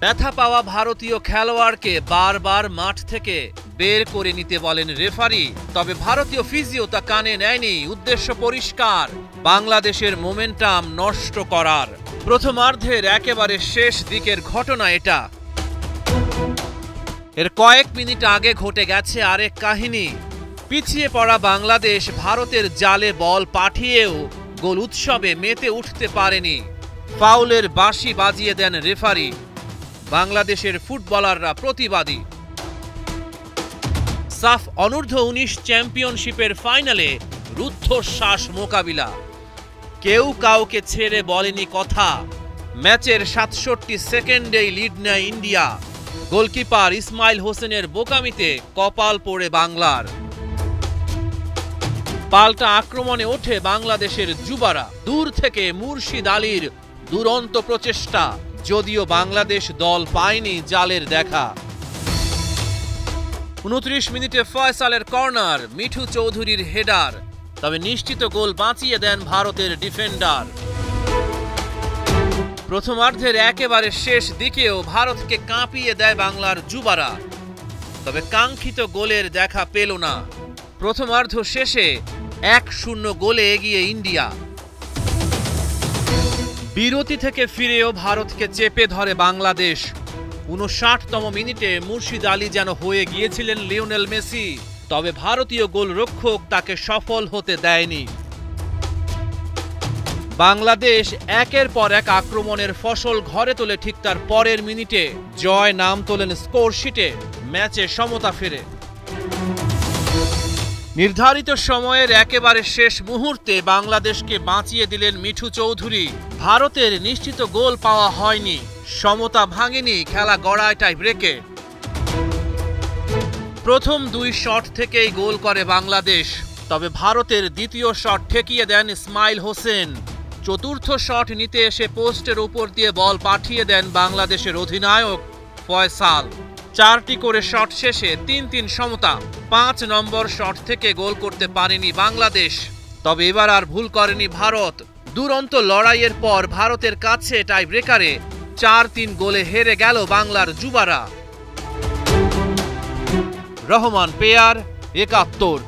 ব্যথা পাওয়া ভারতীয় খেলোয়াড়কে বারবার মাঠ থেকে বের করে নিতে বলেন রেফারি, তবে ভারতীয় ফিজিও তা কানে নেয়নি। উদ্দেশ্য পরিষ্কার, বাংলাদেশের মোমেন্টাম নষ্ট করার। প্রথমার্ধের একেবারে শেষ দিকের ঘটনা এটা। এর কয়েক মিনিট আগে ঘটে গেছে আরেক কাহিনী। পিছিয়ে পড়া বাংলাদেশ ভারতের জালে বল পাঠিয়েও গোল উৎসবে মেতে উঠতে পারেনি। ফাউলের বাঁশি বাজিয়ে দেন রেফারি। বাংলাদেশের ফুটবলাররা প্রতিবাদী। সাফ অনূর্ধ্ব-19 চ্যাম্পিয়নশিপের ফাইনালে রুদ্ধশ্বাস মোকাবিলা। কেউ কাউকে ছেড়ে বলেনি কথা। ম্যাচের 67 সেকেন্ডেই লিড নেয় ইন্ডিয়া। গোলকিপার ইসমাইল হোসেনের বোকামিতে কপাল পোড়ে বাংলার। পাল্টা আক্রমণে ওঠে বাংলাদেশের যুবারা। দূর থেকে মুর্শিদ আলীর দুরন্ত প্রচেষ্টা, যদিও বাংলাদেশ দল পায়নি জালের দেখা। 29 মিনিটে ফয়সালের কর্নার, মিঠু চৌধুরীর হেডার, তবে নিশ্চিত গোল বাঁচিয়ে দেন ভারতের ডিফেন্ডার। প্রথমার্ধের একেবারে শেষ দিকেও ভারতকে কাঁপিয়ে দেয় বাংলার যুবারা, তবে কাঙ্ক্ষিত গোলের দেখা পেল না। প্রথমার্ধ শেষে 1-0 গোলে এগিয়ে ইন্ডিয়া। বিরতি থেকে ফিরেও ভারতকে চেপে ধরে বাংলাদেশ। 59তম মিনিটে মুর্শিদ আলী যেন হয়ে গিয়েছিলেন লিওনেল মেসি, তবে ভারতীয় গোলরক্ষক তাকে সফল হতে দেয়নি। বাংলাদেশ একের পর এক আক্রমণের ফসল ঘরে তোলে। ঠিক তার পরের মিনিটে জয় নাম তোলেন স্কোরশিটে। ম্যাচে সমতা ফেরে। নির্ধারিত সময়ের একেবারে শেষ মুহূর্তে বাংলাদেশকে বাঁচিয়ে দিলেন মিঠু চৌধুরী। ভারতের নিশ্চিত গোল পাওয়া হয়নি, সমতা ভাঙেনি, খেলা গড়ায় টাই ব্রেকে। প্রথম 2 শট থেকেই গোল করে বাংলাদেশ, তবে ভারতের দ্বিতীয় শট ঠেকিয়ে দেন ইসমাইল হোসেন। চতুর্থ শট নিতে এসে পোস্টের উপর দিয়ে বল পাঠিয়ে দেন বাংলাদেশের অধিনায়ক ফয়সাল। 4টি করে শট শেষে 3-3 সমতা। 5 নম্বর শট থেকে গোল করতে পারেনি বাংলাদেশ, তবে এবার আর ভুল করেনি ভারত। দুরন্ত লড়াইয়ের পর ভারতের কাছে টাই ব্রেকারে 4-3 গোলে হেরে গেল বাংলার যুবারা। রহমান পেয়ার, 71।